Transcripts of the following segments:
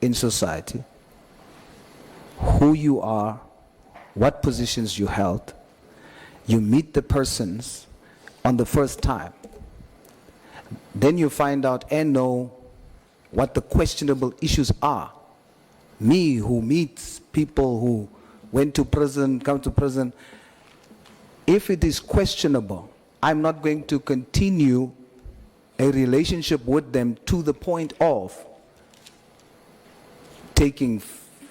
in society, who you are, what positions you held. You meet the persons on the first time. Then you find out and know what the questionable issues are. Me, who meets people who went to prison, come to prison, if it is questionable, I'm not going to continue a relationship with them to the point of taking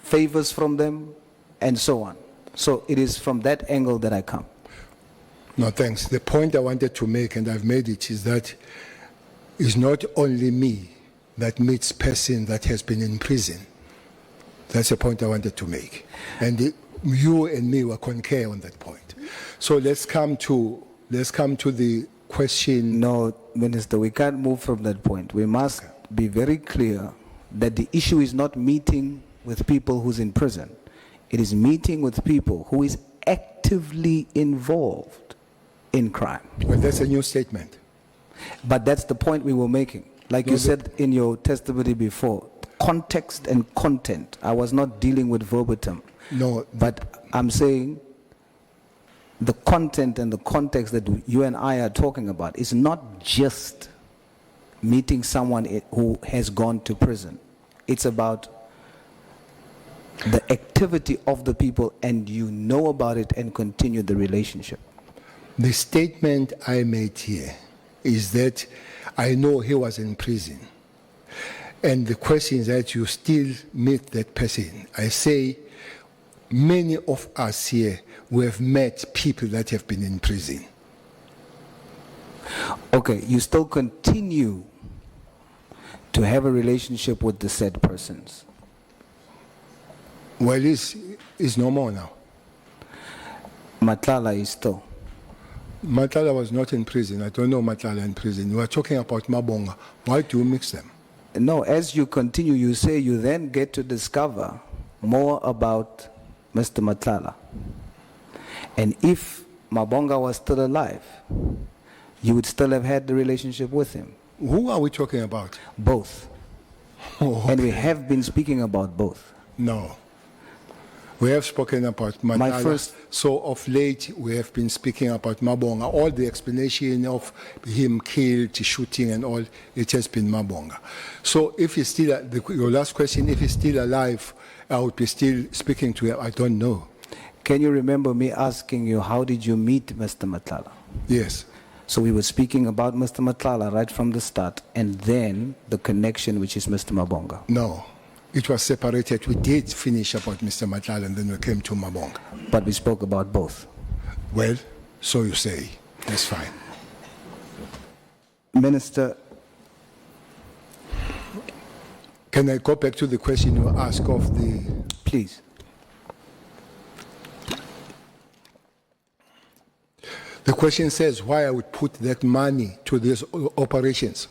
favors from them and so on. So it is from that angle that I come. No, thanks. The point I wanted to make, and I've made it, is that it's not only me that meets person that has been in prison. That's the point I wanted to make. And you and me will concur on that point. So let's come to the question. No, Minister, we can't move from that point. We must be very clear that the issue is not meeting with people who's in prison. It is meeting with people who is actively involved in crime. Well, that's a new statement. But that's the point we were making. Like you said in your testimony before, context and content. I was not dealing with verbatim. No. But I'm saying the content and the context that you and I are talking about is not just meeting someone who has gone to prison. It's about the activity of the people, and you know about it and continue the relationship. The statement I made here is that I know he was in prison. And the question is that you still meet that person. I say many of us here, we have met people that have been in prison. Okay, you still continue to have a relationship with the said persons? Well, it's no more now. Matlala is still? Matlala was not in prison. I don't know Matlala in prison. We are talking about Mabonga. Why do you mix them? No, as you continue, you say you then get to discover more about Mr. Matlala. And if Mabonga was still alive, you would still have had the relationship with him. Who are we talking about? Both. Oh, okay. And we have been speaking about both. No. We have spoken about Matlala. So of late, we have been speaking about Mabonga. All the explanation of him killed, shooting and all, it has been Mabonga. So if he's still, your last question, if he's still alive, I would be still speaking to him. I don't know. Can you remember me asking you, how did you meet Mr. Matlala? Yes. So we were speaking about Mr. Matlala right from the start, and then the connection, which is Mr. Mabonga. No. It was separated. We did finish about Mr. Matlala, and then we came to Mabonga. But we spoke about both. Well, so you say. That's fine. Minister, can I go back to the question you asked of the... Please. The question says why I would put that money to these operations.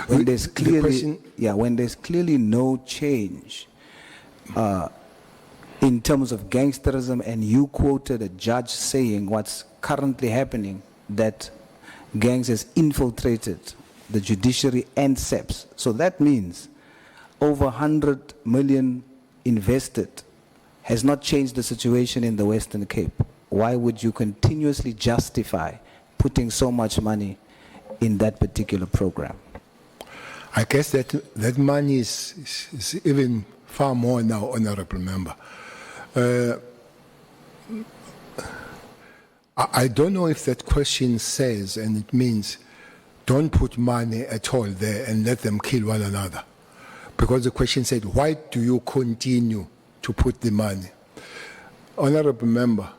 When there's clearly, when there's clearly no change in terms of gangsterism, and you quoted a judge saying what's currently happening, that gangs has infiltrated the judiciary and SEPs. So that means over 100 million invested has not changed the situation in the Western Cape. Why would you continuously justify putting so much money in that particular program? I guess that money is even far more now, Honorable Member. I don't know if that question says, and it means, don't put money at all there and let them kill one another. Because the question said, why do you continue to put the money? Honorable Member,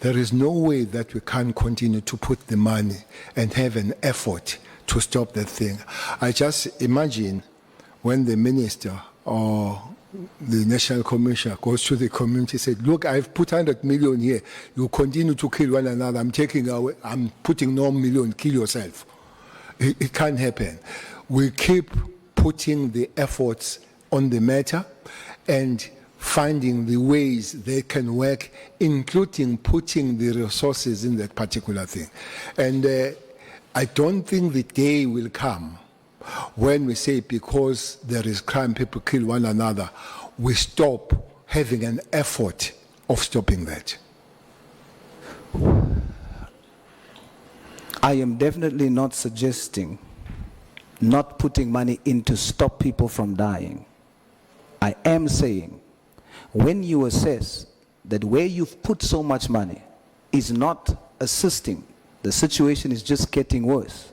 there is no way that we can continue to put the money and have an effort to stop that thing. I just imagine when the minister or the national commissioner goes to the community and says, look, I've put 100 million here. You continue to kill one another. I'm putting no million, kill yourself. It can't happen. We keep putting the efforts on the matter and finding the ways they can work, including putting the resources in that particular thing. And I don't think the day will come when we say because there is crime, people kill one another, we stop having an effort of stopping that. I am definitely not suggesting not putting money in to stop people from dying. I am saying, when you assess that where you've put so much money is not assisting, the situation is just getting worse,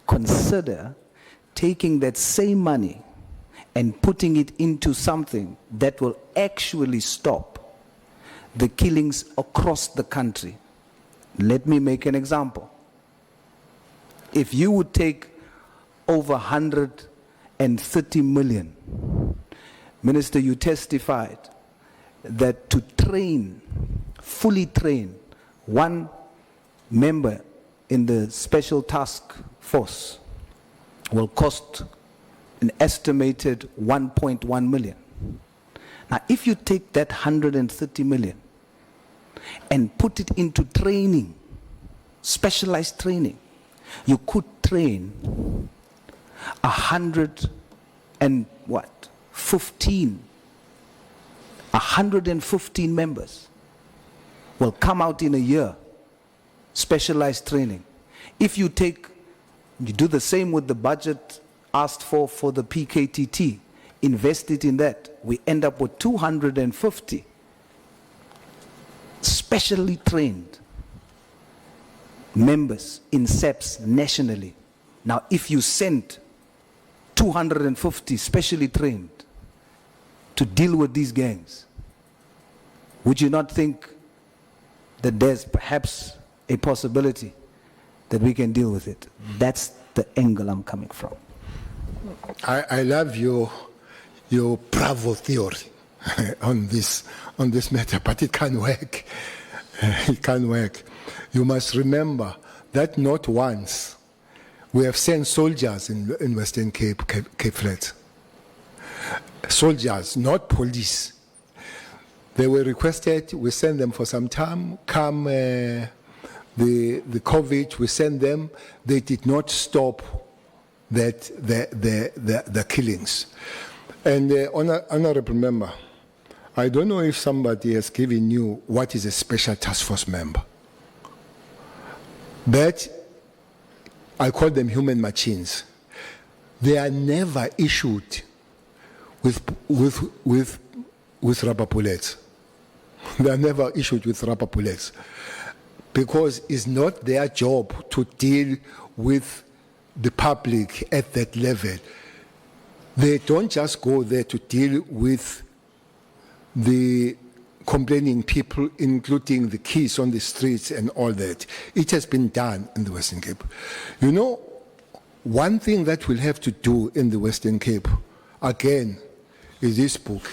consider taking that same money and putting it into something that will actually stop the killings across the country. Let me make an example. If you would take over 130 million, Minister, you testified that to train, fully train one member in the special task force will cost an estimated 1.1 million. Now, if you take that 130 million and put it into training, specialized training, you could train 115 members will come out in a year, specialized training. If you do the same with the budget asked for the PKTT, invest it in that, we end up with 250 specially trained members in SEPs nationally. Now, if you send 250 specially trained to deal with these gangs, would you not think that there's perhaps a possibility that we can deal with it? That's the angle I'm coming from. I love your bravo theory on this matter, but it can't work. It can't work. You must remember that not once we have sent soldiers in Western Cape Flats. Soldiers, not police. They were requested, we sent them for some time. Come the COVID, we sent them. They did not stop the killings. And honorable member, I don't know if somebody has given you what is a special task force member. But I call them human machines. They are never issued with rubber bullets. They are never issued with rubber bullets because it's not their job to deal with the public at that level. They don't just go there to deal with the complaining people, including the kids on the streets and all that. It has been done in the Western Cape. You know, one thing that we'll have to do in the Western Cape, again, is this book.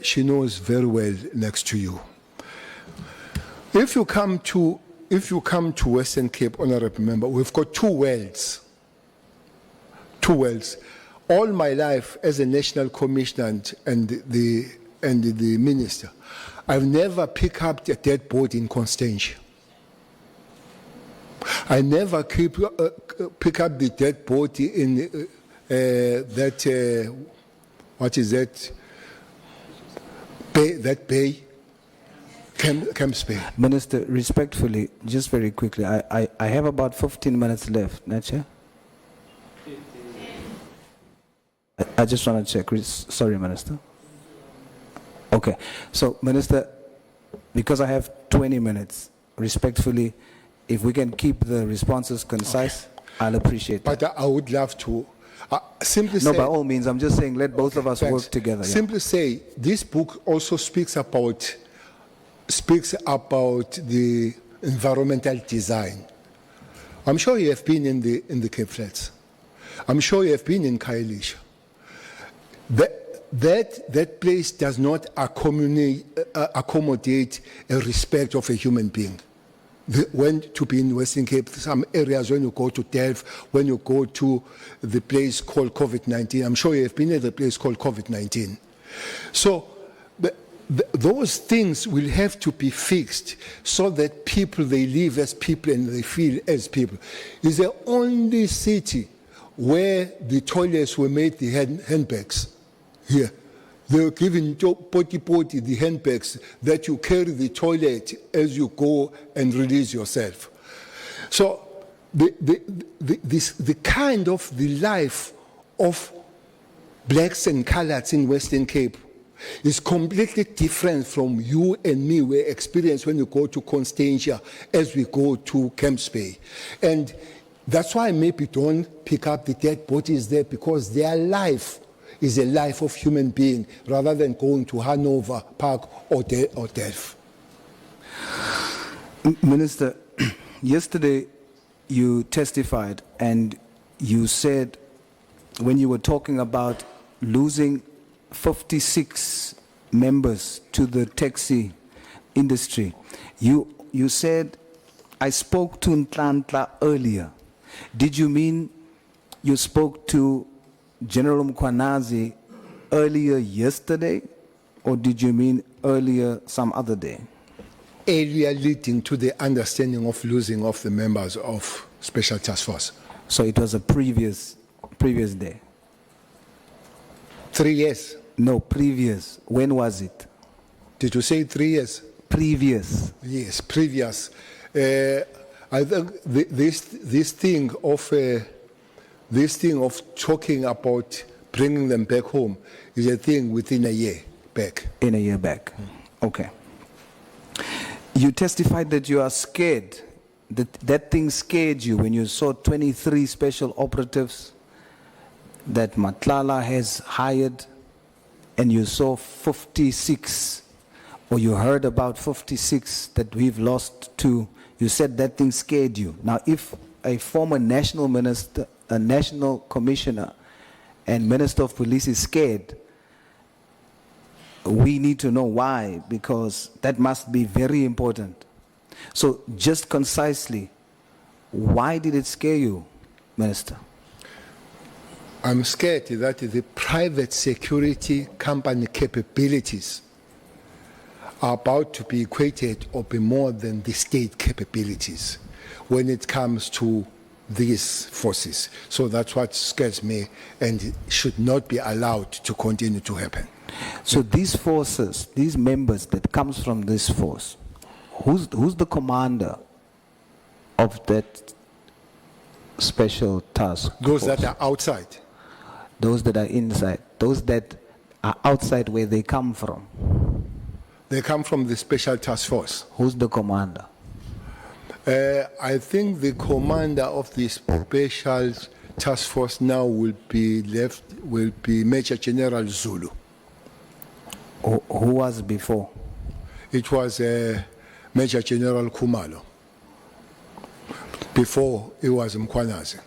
She knows very well next to you. If you come to Western Cape, honorable member, we've got two wells. Two wells. All my life as a national commissioner and the minister, I've never picked up a dead body in Constantia. I never pick up the dead body in what is that? Bay? Camps Bay. Minister, respectfully, just very quickly, I have about 15 minutes left, Nacha. I just want to check. Sorry, Minister. Okay. So, Minister, because I have 20 minutes, respectfully, if we can keep the responses concise, okay, I'll appreciate that. But I would love to simply say... No, by all means, I'm just saying let both of us work together. Simply say, this book also speaks about the environmental design. I'm sure you have been in the Cape Flats. I'm sure you have been in Khayelitsha. That place does not accommodate a respect of a human being. When to be in Western Cape, some areas when you go to Delft, when you go to the place called COVID-19, I'm sure you have been at the place called COVID-19. So those things will have to be fixed so that people, they live as people and they feel as people. It's the only city where the toilets were made the handbags. Here. They were given potty, the handbags that you carry the toilet as you go and release yourself. So the kind of the life of blacks and coloreds in Western Cape is completely different from you and me we experience when you go to Constantia as we go to Camps Bay. And that's why maybe don't pick up the dead bodies there, because their life is a life of human being rather than going to Hanover Park or Delft. Minister, yesterday you testified and you said, when you were talking about losing 56 members to the taxi industry, you said, I spoke to Ntlantla earlier. Did you mean you spoke to General Mkhwanazi earlier yesterday, or did you mean earlier some other day? Earlier, leading to the understanding of losing of the members of Special Task Force. So it was a previous day? 3 years. No, previous. When was it? Did you say 3 years? Previous. Yes, previous. I think this thing of talking about bringing them back home is a thing within a year back. In a year back. Okay. You testified that you are scared, that thing scared you when you saw 23 special operatives that Matlala has hired, and you saw 56, or you heard about 56 that we've lost to. You said that thing scared you. Now, if a former national minister, a national commissioner, and minister of police is scared, we need to know why, because that must be very important. So just concisely, why did it scare you, Minister? I'm scared that the private security company capabilities are about to be equated or be more than the state capabilities when it comes to these forces. So that's what scares me, and it should not be allowed to continue to happen. So these forces, these members that comes from this force, who's the commander of that special task Those force? that are outside. Those that are inside, those that are outside where they come from. They come from the special task force. Who's the commander? I think the commander of the special task force now will be Major General Zulu. Who was before? It was Major General Khumalo. Before it was Mkhwanazi.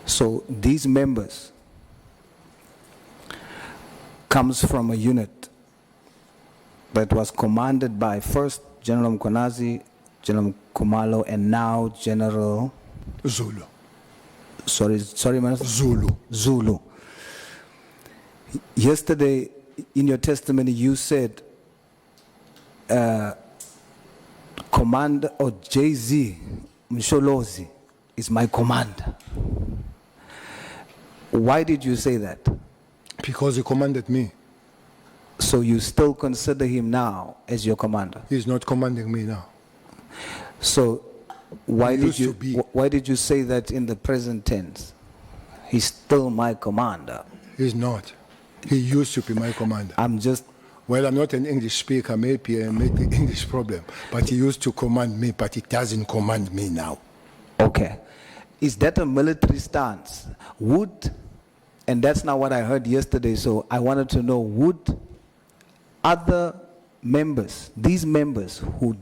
So these members comes from a unit that was commanded by first General Mkhwanazi, General Khumalo, and now General Zulu. Sorry, Minister? Zulu. Yesterday, in your testimony, you said Commander or JZ Msholozi is my commander. Why did you say that? Because he commanded me. So you still consider him now as your commander? He's not commanding me now. So why He did you say that in the present tense? He's still my commander. He's not. He used to be my commander. Well, I'm not an English speaker, maybe I made the English problem, but he used to command me, but he doesn't command me now. Okay. Is that a military stance? And that's not what I heard yesterday, so I wanted to know, would other members, these members who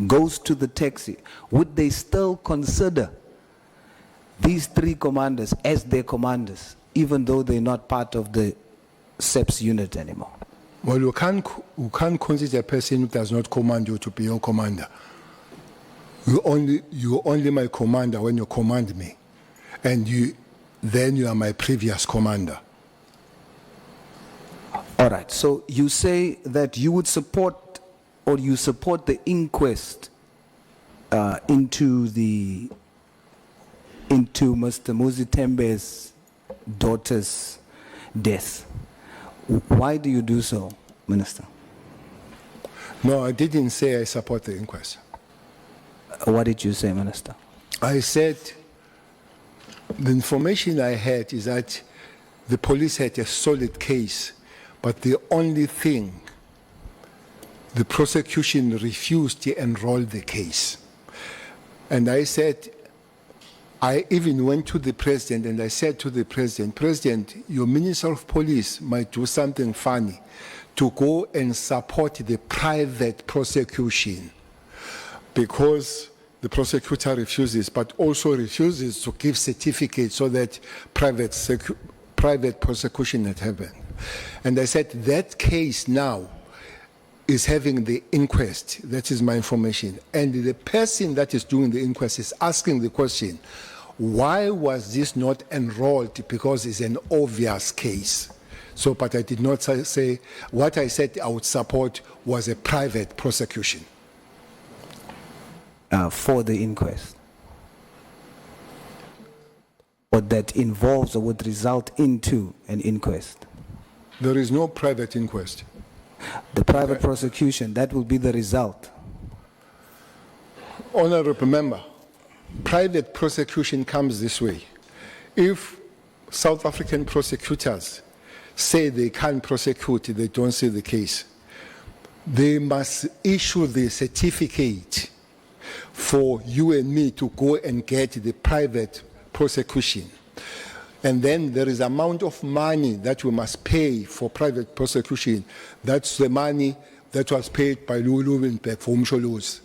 goes to the taxi, would they still consider these three commanders as their commanders, even though they're not part of the SEPS unit anymore? Well, you can't consider a person who does not command you to be your commander. You're only my commander when you command me, and then you are my previous commander. All right, so you say that you would support, or you support the inquest into the into Mr. Muzitembe's daughter's death. Why do you do so, Minister? No, I didn't say I support the inquest. What did you say, Minister? I said the information I had is that the police had a solid case, but the only thing, the prosecution refused to enroll the case. And I said, I even went to the president and I said to the president, President, your Minister of Police might do something funny to go and support the private prosecution, because the prosecutor refuses, but also refuses to give certificates so that private prosecution had happened. And I said, that case now is having the inquest. That is my information. And the person that is doing the inquest is asking the question, why was this not enrolled? Because it's an obvious case. So, but I did not say, what I said I would support was a private prosecution. For the inquest? Or that involves or would result into an inquest? There is no private inquest. The private prosecution, that will be the result. Honorable member, private prosecution comes this way. If South African prosecutors say they can't prosecute, they don't see the case, they must issue the certificate for you and me to go and get the private prosecution. And then there is amount of money that we must pay for private prosecution. That's the money that was paid by Lulu Winbeck for Umsholo's.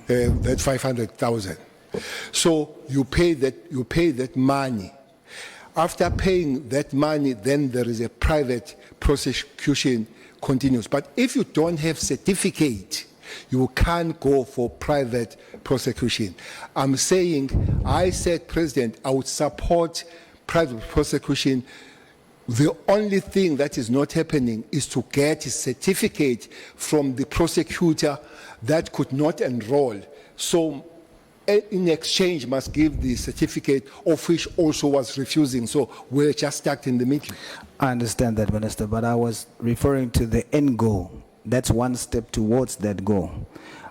That's 500,000. So you pay that money. After paying that money, then there is a private prosecution continues. But if you don't have certificate, you can't go for private prosecution. I'm saying, I said, President, I would support private prosecution. The only thing that is not happening is to get a certificate from the prosecutor that could not enroll. So in exchange must give the certificate, of which also was refusing. So we're just stuck in the middle. I understand that, Minister, but I was referring to the end goal. That's one step towards that goal.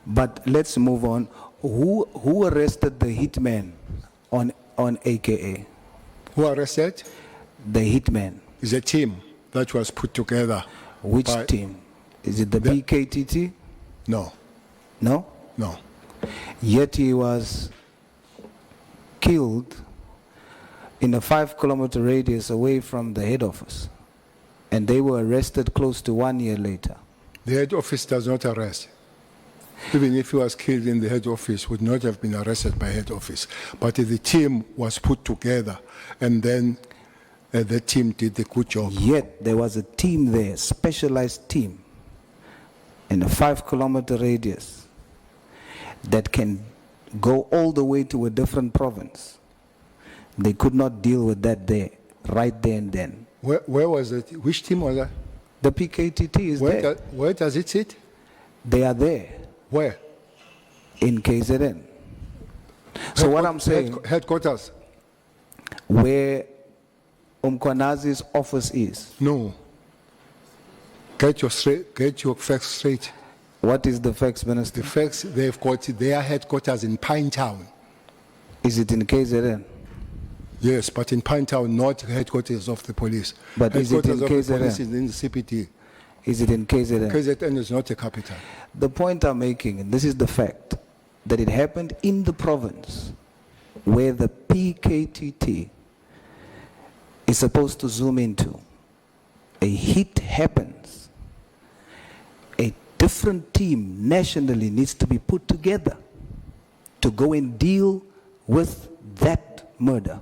But let's move on. Who arrested the hitman on AKA? Who arrested? The hitman. Is a team that was put together. Which team? Is it the BKTT? No. No? No. Yet he was killed in a 5-kilometer radius away from the head office. And they were arrested close to 1 year later. The head office does not arrest. Even if he was killed in the head office, would not have been arrested by head office. But the team was put together, and then the team did the good job. Yet there was a team there, specialized team, in a 5-kilometer radius that can go all the way to a different province. They could not deal with that there, right there and then. Where was it? Which team was that? The PKTT is there. Where does it sit? They are there. Where? In KZN. So what I'm saying, Headquarters? where Umkwanazi's office is. No. Get your facts straight. What is the facts, Minister? The facts, they've got their headquarters in Pinetown. Is it in KZN? Yes, but in Pinetown, not headquarters of the police. But is it in headquarters of the police KZN? is in the CPT. Is it in KZN? KZN is not a capital. The point I'm making, and this is the fact, that it happened in the province where the PKTT is supposed to zoom into. A hit happens. A different team nationally needs to be put together to go and deal with that murder,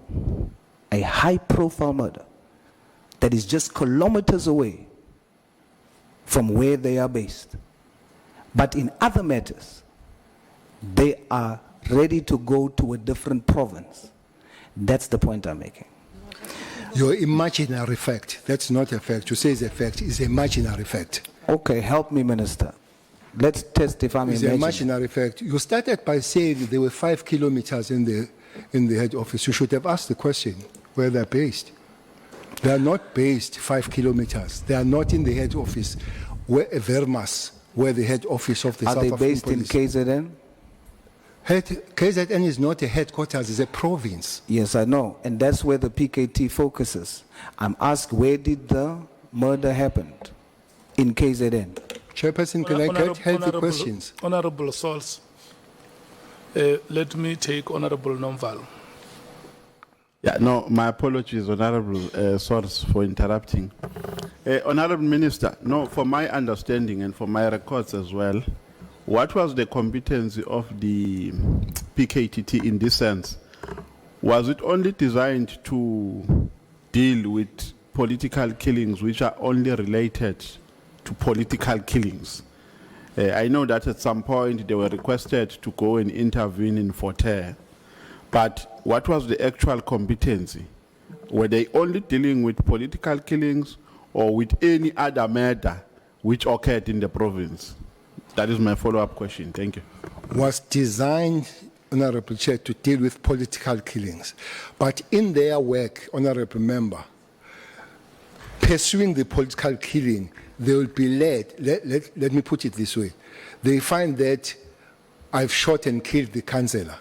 a high-profile murder that is just kilometers away from where they are based. But in other matters, they are ready to go to a different province. That's the point I'm making. Your imaginary fact, that's not a fact. You say it's a fact, it's an imaginary fact. Okay, help me, Minister. Let's test if I'm It's an imagining. imaginary fact. You started by saying there were 5 kilometers in the in the head office. You should have asked the question where they're based. They are not based 5 kilometers. They are not in the head office, where Vermas, where the head office of the Are South they African based in Police. KZN? KZN is not a headquarters, it's a province. Yes, I know. And that's where the PKT focuses. I'm asked, where did the murder happen? In KZN. Chairperson, can I help the questions? Honorable Sauls, let me take Honorable Nomval. Yeah, no, my apologies, Honorable Source, for interrupting. Honorable Minister, no, for my understanding and for my records as well, what was the competency of the PKTT in this sense? Was it only designed to deal with political killings which are only related to political killings? I know that at some point they were requested to go and intervene in Forterre. But what was the actual competency? Were they only dealing with political killings or with any other murder which occurred in the province? That is my follow-up question. Thank you. Was designed, Honorable Chair, to deal with political killings. But in their work, Honorable Member, pursuing the political killing, they will be led, let me put it this way, they find that I've shot and killed the councillor,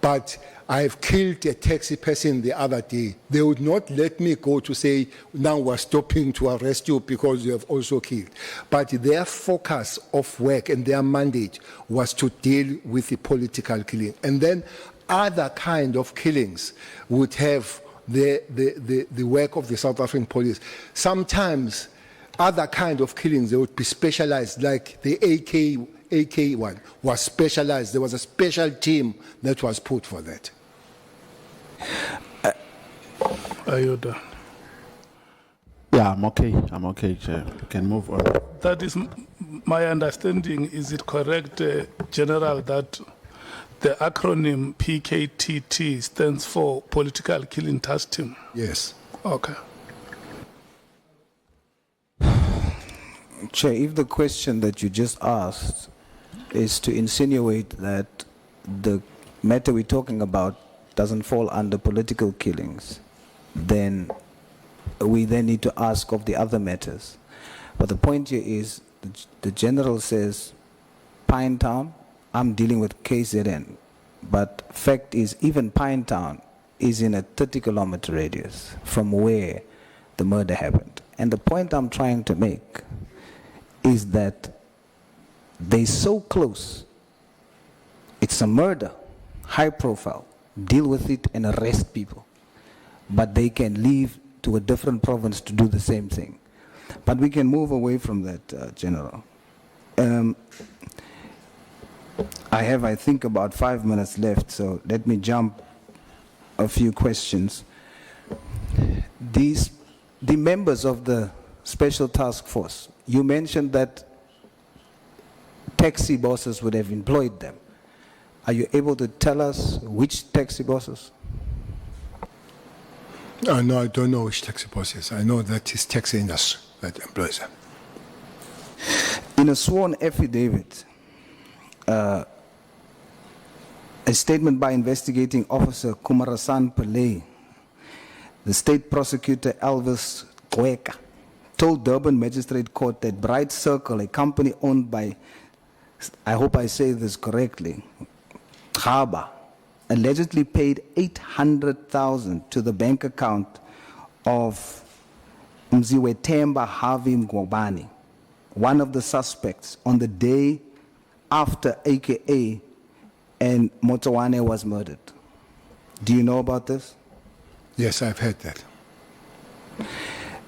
but I've killed a taxi person the other day. They would not let me go to say, now we're stopping to arrest you because you have also killed. But their focus of work and their mandate was to deal with the political killing. And then other kind of killings would have the work of the South African police. Sometimes other kind of killings, they would be specialized, like the AK one was specialized. There was a special team that was put for that. Are you done? Yeah, I'm okay, Chair. You can move on. That is my understanding. Is it correct, General, that the acronym PKTT stands for Political Killing Task Team? Yes. Okay. Chair, if the question that you just asked is to insinuate that the matter we're talking about doesn't fall under political killings, then we then need to ask of the other matters. But the point here is, the General says, Pinetown, I'm dealing with KZN. But fact is, even Pinetown is in a 30-kilometer radius from where the murder happened. And the point I'm trying to make is that they're so close. It's a murder, high profile. Deal with it and arrest people. But they can leave to a different province to do the same thing. But we can move away from that, General. I have, I think, about 5 minutes left, so let me jump a few questions. The members of the Special Task Force, you mentioned that taxi bosses would have employed them. Are you able to tell us which taxi bosses? No, I don't know which taxi bosses. I know that it's taxi industry that employs them. In a sworn affidavit, a statement by investigating officer Kumarasan Pillay, the state prosecutor Elvis Gweka, told Durban Magistrate Court that Bright Circle, a company owned by, I hope I say this correctly, Khaba, allegedly paid 800,000 to the bank account of Mziwetemba Harvey Mgwabani, one of the suspects, on the day after AKA and Motawane was murdered. Do you know about this? Yes, I've heard that.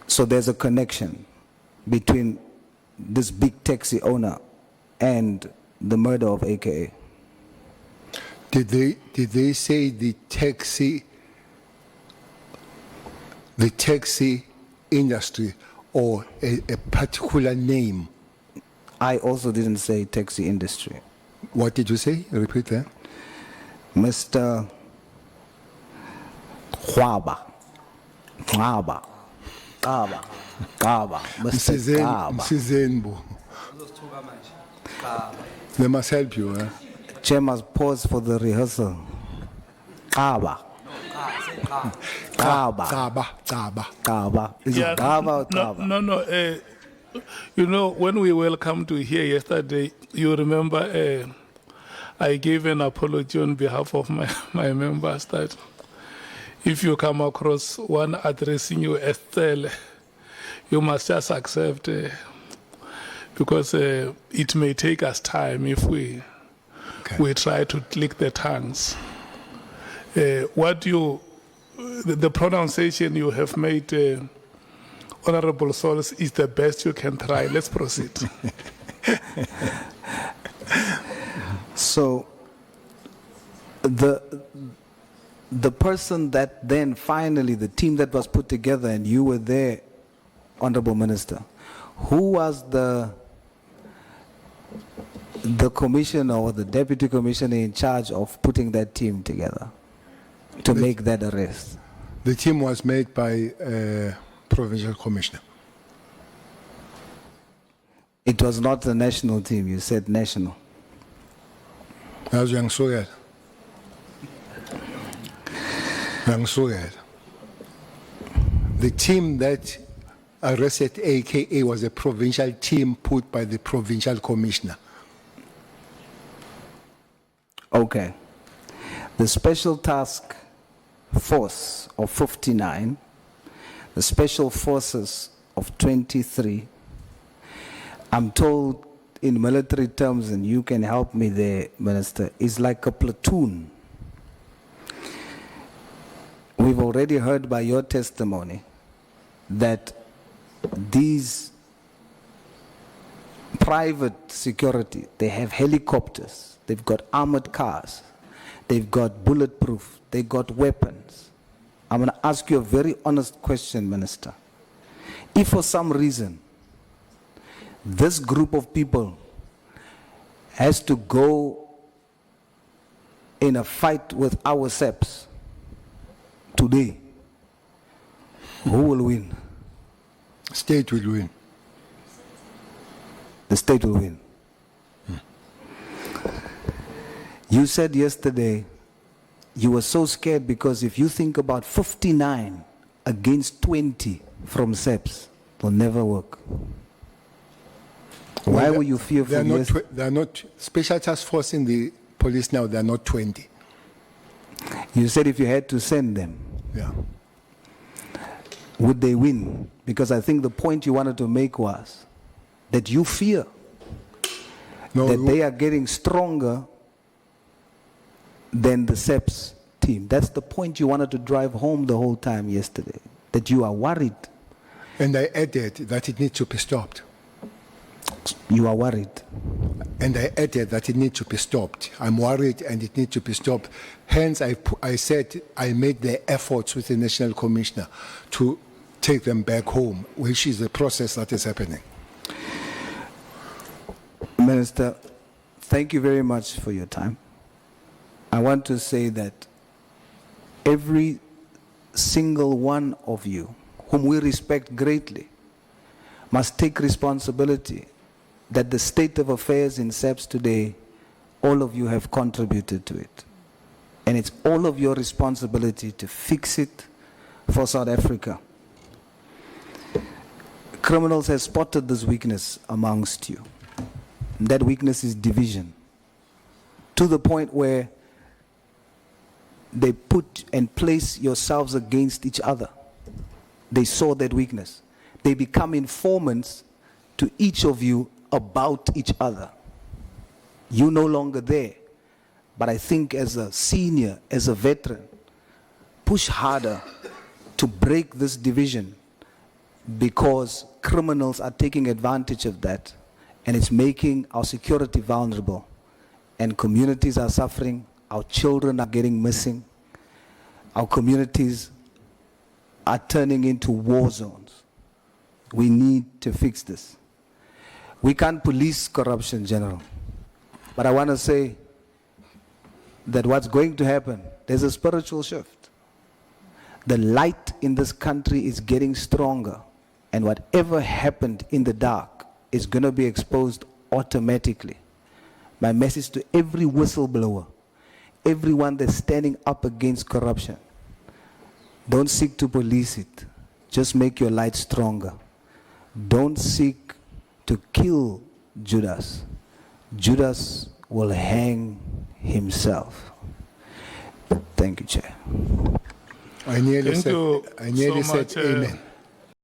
So there's a connection between this big taxi owner and the murder of AKA. Did they say the taxi industry or a particular name? I also didn't say taxi industry. What did you say? Repeat that. Mr. Khwaba. Kaba. Mr. Kaba. Msizenbu. They must help you. Chair must pause for the rehearsal. Gaba. Gaba. Gaba. Gaba. Is it Gaba or Gaba? No. You know, when we welcome to here yesterday, you remember I gave an apology on behalf of my members that if you come across one addressing you as Cele, you must just accept because it may take us time if we try to click the tongues. The pronunciation you have made, Honorable Sauls, is the best you can try. Let's proceed. So, the person that then finally, the team that was put together, and you were there, Honorable Minister, who was the commissioner or the deputy commissioner in charge of putting that team together to make that arrest? The team was made by provincial commissioner. It was not the national team. You said national. As young Soyal. The team that arrested AKA was a provincial team put by the provincial commissioner. Okay. The Special Task Force of 59, the Special Forces of 23, I'm told in military terms, and you can help me there, Minister, is like a platoon. We've already heard by your testimony that these private security, they have helicopters, they've got armored cars, they've got bulletproof, they got weapons. I'm going to ask you a very honest question, Minister. If for some reason this group of people has to go in a fight with our SEPs today, who will win? State will win. The state will win. You said yesterday you were so scared because if you think about 59 against 20 from SEPs, it will never work. Why were you fearful? They are not special task force in the police now. They are not 20. You said if you had to send them, Yeah. would they win? Because I think the point you wanted to make was that you fear that they are getting stronger than the SEPs team. That's the point you wanted to drive home the whole time yesterday, that you are worried. And I added that it needs to be stopped. You are worried. And I added that it needs to be stopped. I'm worried and it needs to be stopped. Hence, I said I made the efforts with the National Commissioner to take them back home, which is the process that is happening. Minister, thank you very much for your time. I want to say that every single one of you, whom we respect greatly, must take responsibility that the state of affairs in SEPs today, all of you have contributed to it. And it's all of your responsibility to fix it for South Africa. Criminals have spotted this weakness amongst you. And that weakness is division. To the point where they put and place yourselves against each other. They saw that weakness. They become informants to each of you about each other. You're no longer there. But I think as a senior, as a veteran, push harder to break this division because criminals are taking advantage of that and it's making our security vulnerable. And communities are suffering, our children are getting missing, our communities are turning into war zones. We need to fix this. We can't police corruption, General. But I want to say that what's going to happen, there's a spiritual shift. The light in this country is getting stronger. And whatever happened in the dark is going to be exposed automatically. My message to every whistleblower, everyone that's standing up against corruption. Don't seek to police it. Just make your light stronger. Don't seek to kill Judas. Judas will hang himself. Thank you, Chair. I nearly Thank said, you I nearly so said much, amen.